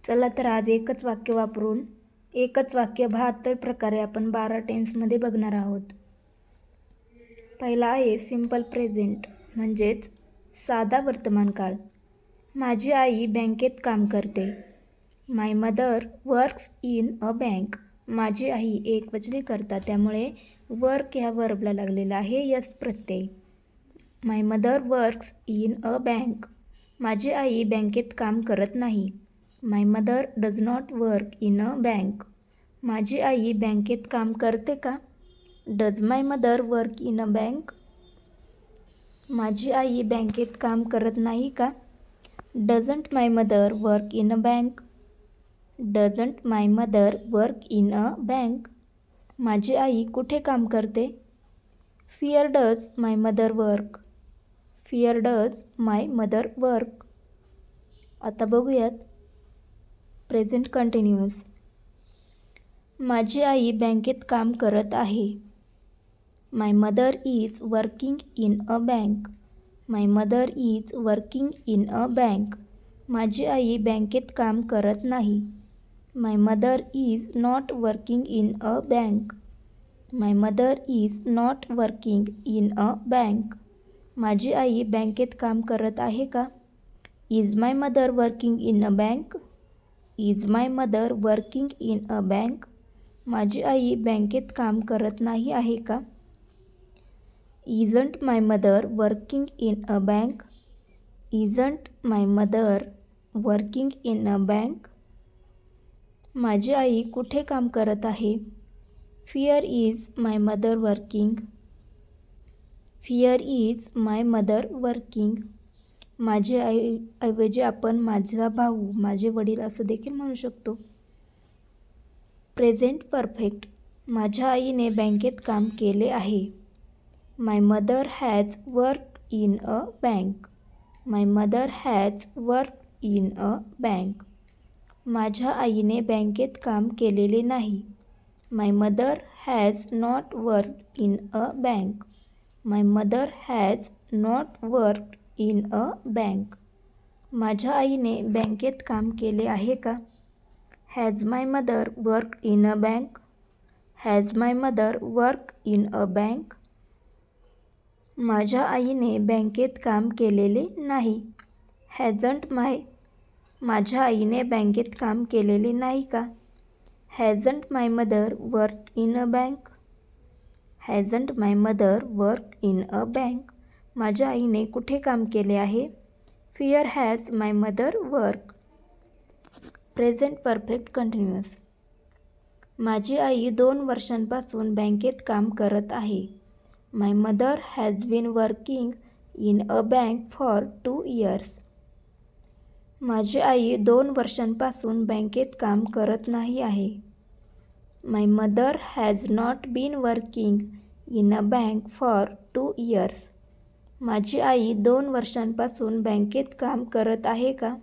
चला तर आज एकच वाक्य वापरून एकच वाक्य 72 प्रकारे आपण 12 टेन्समध्ये बघणार आहोत. पहिला आहे सिंपल प्रेझेंट म्हणजेच साधा वर्तमानकाळ. माझी आई बँकेत काम करते. My mother works in a bank. माझी आई एकवचनी करता त्यामुळे वर्क ह्या वर्बला लागलेला आहे यस प्रत्यय. My mother works in a bank. माझी आई बँकेत काम करत नाही. My mother does not work in a bank. माझी आई बँकेत काम करते का? Does my mother work in a bank. माझी आई बँकेत काम करत नाही का? Doesn't my mother work in a bank. Doesn't my mother work in a bank. माझी आई कुठे काम करते? Where does my mother work. Where does my mother work. आता बघूयात प्रेझेंट कंटिन्यूअस. माझी आई बँकेत काम करत आहे. My mother is working in a bank. My mother is working in a bank. माझी आई बँकेत काम करत नाही. My mother is not working in a bank. My mother is not working in a bank. माझी आई बँकेत काम करत आहे का? Is my mother working in a bank. Is my mother working in a bank. माझी आई बँकेत काम करत नाही आहे का? Isn't my mother working in a bank. Isn't my mother working in a bank. माझी आई कुठे काम करत आहे? Fear is my mother working. Fear is my mother working. माझे आई ऐवजी आपण माझा भाऊ, माझे वडील असं देखील म्हणू शकतो. Present perfect. माझ्या आईने बँकेत काम केले आहे. My mother has work in a bank. My mother has work in a bank. माझ्या आईने बँकेत काम केलेले नाही. My mother has not work in a bank. My mother has not work in a bank. माझ्या आईने बँकेत काम केले आहे का? Has my mother work in a bank. Has my mother work in a bank. माझ्या आईने बँकेत काम केलेले नाही. हॅजंट माय. माझ्या आईने बँकेत काम केलेले नाही का? Hasn't my mother work in a bank. Hasn't my mother work in a bank. माझ्या आईने कुठे काम केले आहे? Where has my mother work. Present perfect continuous. माझी आई 2 वर्षांपासून बँकेत काम करत आहे. My mother has been working in a bank for 2 years. माझी आई 2 वर्षांपासून बँकेत काम करत नाही आहे. My mother has not been working in a bank for 2 years. माझी आई 2 वर्षांपासून बँकेत काम करत आहे का?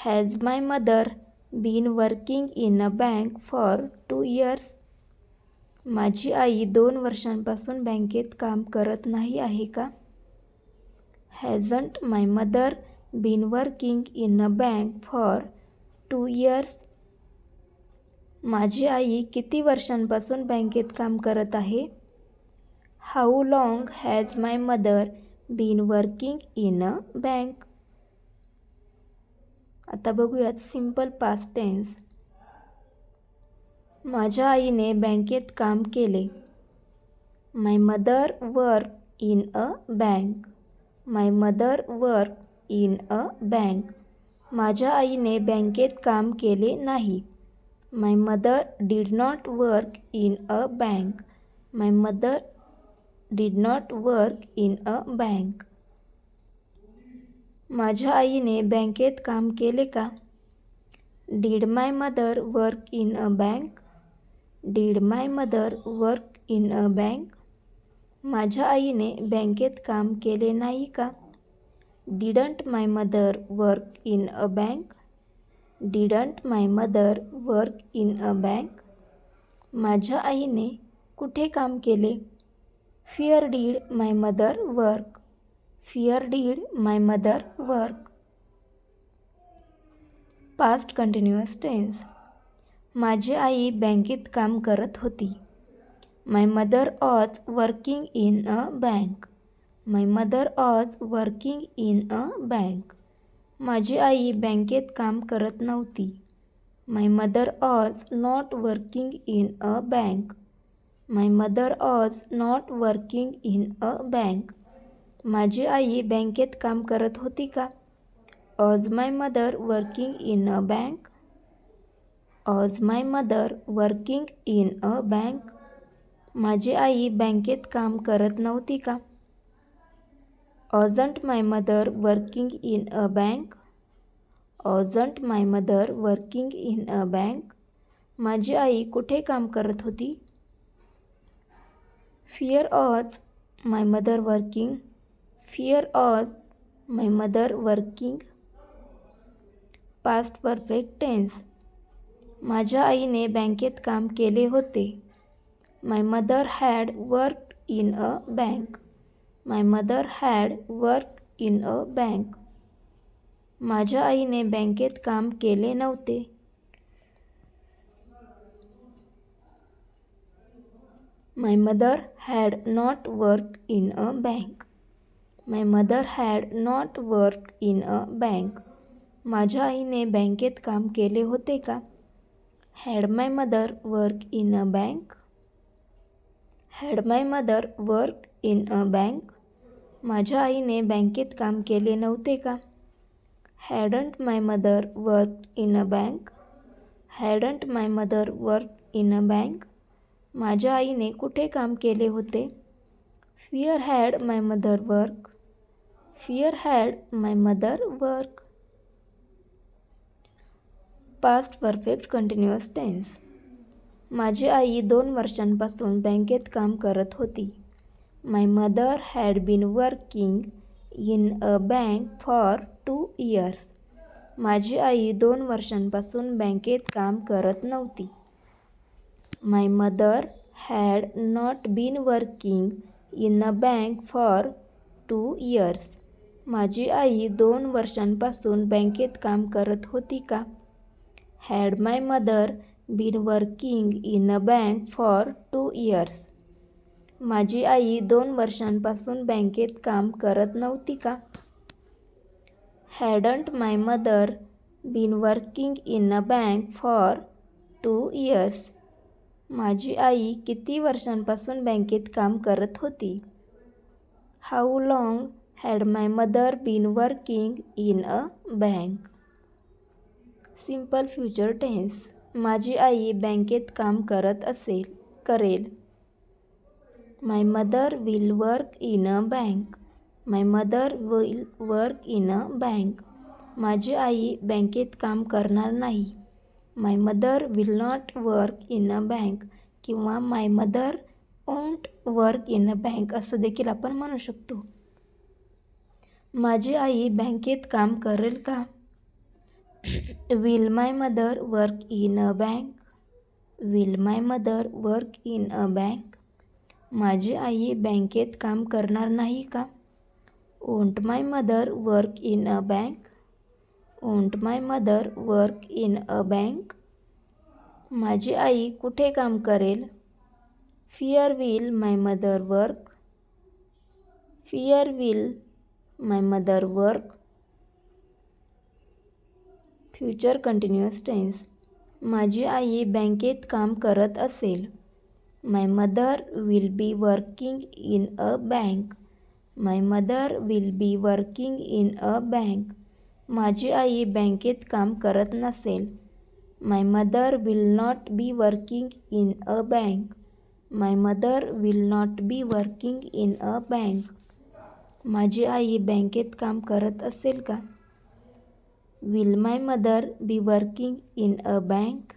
Has my mother been working in a bank for 2 years. माझी आई 2 वर्षांपासून बँकेत काम करत नाही आहे का? Hasn't my mother been working in a bank for 2 years. माझी आई किती वर्षांपासून बँकेत काम करत आहे? How long has my mother been working in a bank. आता बघूयात सिंपल पास्ट टेन्स. माझ्या आईने बँकेत काम केले. My mother work in a bank. My mother work in a bank. माझ्या आईने बँकेत काम केले नाही. My mother did not work in a bank. My mother did not work in a bank. माझ्या आईने बँकेत काम केले का? Did my mother work in a bank. Did my mother work in a bank. माझ्या आईने बँकेत काम केले नाही का? Didn't my mother work in a bank. Didn't my mother work in a bank. माझ्या आईने कुठे काम केले? Where did my mother work. Where did my mother work. Past continuous tense. माझी आई बँकेत काम करत होती. My mother was working in a bank. My mother was working in a bank. माझी आई बँकेत काम करत नव्हती. My mother was not working in a bank. My mother was not working in a bank. माझी आई बँकेत काम करत होती का? Was my mother working in a bank? Was my mother working in a bank? माझी आई बँकेत काम करत नव्हती का? Wasn't my mother working in a bank? Wasn't my mother working in a bank? माझी आई कुठे काम करत होती? Where was my mother working? Where was my mother working? Past perfect tense. माझ्या आईने बँकेत काम केले होते. My mother had worked in a bank. My mother had worked in a bank. माझ्या आईने बँकेत काम केले नव्हते. My mother had not worked in a bank. My mother had not worked in a bank. माझ्या आईने बँकेत काम केले होते का? Had my mother work in a bank? Had my mother work in a bank? माझ्या आईने बँकेत काम केले नव्हते का? Hadn't my mother worked in a bank? Hadn't my mother worked in a bank? माझ्या आईने कुठे काम केले होते? Where had my mother work? Where had my mother work? Past perfect continuous tense. माझी आई 2 वर्षांपासून बँकेत काम करत होती. My mother had been working in a bank for 2 years. माझी आई 2 वर्षांपासून बँकेत काम करत नव्हती. My mother had not been working in a bank for 2 years. माझी आई 2 वर्षांपासून बँकेत काम करत होती का? Had my mother been working in a bank for 2 years. माझी आई 2 वर्षांपासून बँकेत काम करत नव्हती का? Hadn't my mother been working in a bank for 2 years. माझी आई किती वर्षांपासून बँकेत काम करत होती? How long had my mother been working in a bank? Simple future tense. माझी आई बँकेत काम करेल. My mother will work in a bank. My mother will work in a bank. माझी आई बँकेत काम करणार नाही. My mother will not work in a bank किंवा my mother won't work in a bank असं देखील आपण म्हणू शकतो. माझी आई बँकेत काम करेल का? Will my mother work in a bank? Will my mother work in a bank? माझी आई बँकेत काम करणार नाही का? Won't my mother work in a bank? Won't my mother work in a bank? माझी आई कुठे काम करेल? Where will my mother work? Where will my mother work? Future continuous tense. माझी आई बँकेत काम करत असेल. My mother will be working in a bank. My mother will be working in a bank. माझी आई बँकेत काम करत नसेल. My mother will not be working in a bank. My mother will not be working in a bank. माझी आई बँकेत काम करत असेल का? Will my mother be working in a bank?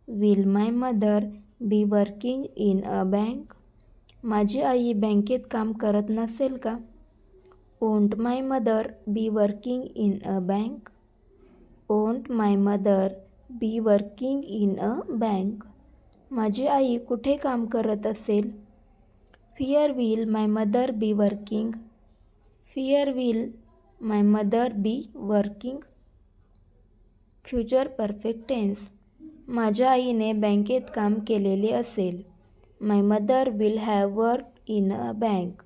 Will my mother be working in a bank? माझी आई बँकेत काम करत नसेल का? Won't my mother be working in a bank? Won't my mother be working in a bank? माझी आई कुठे काम करत असेल? Where will my mother be working? Where will my mother be working? Future perfect tense. माझ्या आईने बँकेत काम केलेले असेल. My mother will have work in a bank.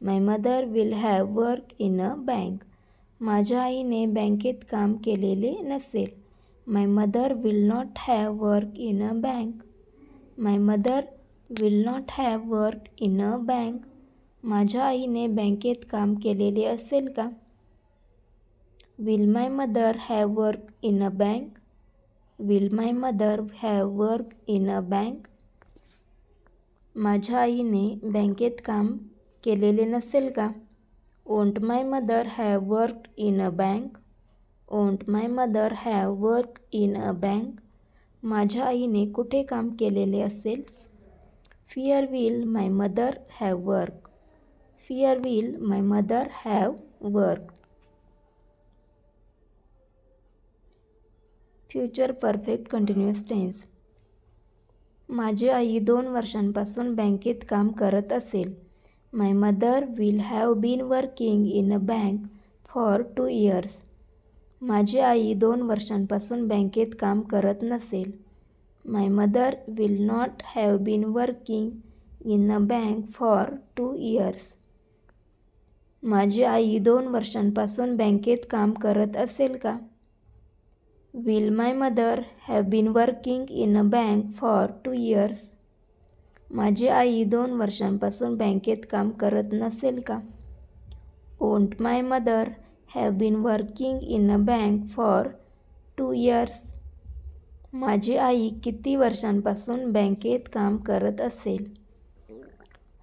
My mother will have work in a bank. माझ्या आईने बँकेत काम केलेले नसेल. My mother will not have work in a bank. My mother will not have work in a bank. माझ्या आईने बँकेत काम केलेले असेल का? Will my mother have work in a bank? Will my mother have work in a bank? माझ्या आईने बँकेत काम केलेले नसेल का? Won't my mother have worked in a bank? Won't my mother have worked in a bank? माझ्या आईने कुठे काम केलेले असेल? Where will my mother have work. Where will my mother have work. Future perfect continuous tense. माझी आई 2 वर्षांपासून बँकेत काम करत असेल. My mother will have been working in a bank for 2 years. माझी आई 2 वर्षांपासून बँकेत काम करत नसेल. My mother will not have been working in a bank for 2 years. माझी आई 2 वर्षांपासून बँकेत काम करत असेल का? Will my mother have been working in a bank for 2 years. माझी आई 2 वर्षांपासून बँकेत काम करत नसेल का? Won't my mother have been working in a bank for 2 years. माझी आई किती वर्षांपासून बँकेत काम करत असेल?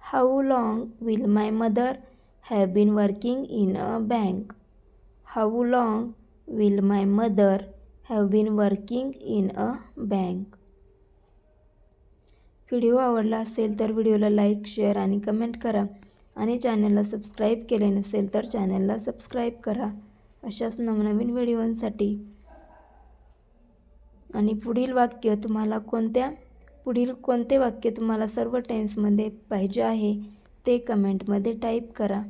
How long will my mother have been working in a bank? How long will my mother have been working in a bank? Video आवडला असेल तर व्हिडिओला लाईक, शेअर आणि कमेंट करा आणि चॅनलला सबस्क्राईब केले नसेल तर चॅनलला सबस्क्राईब करा अशाच नवनवीन व्हिडिओंसाठी. आणि पुढील कोणते वाक्य तुम्हाला सर्व टेन्समध्ये पाहिजे आहे ते कमेंटमध्ये टाईप करा.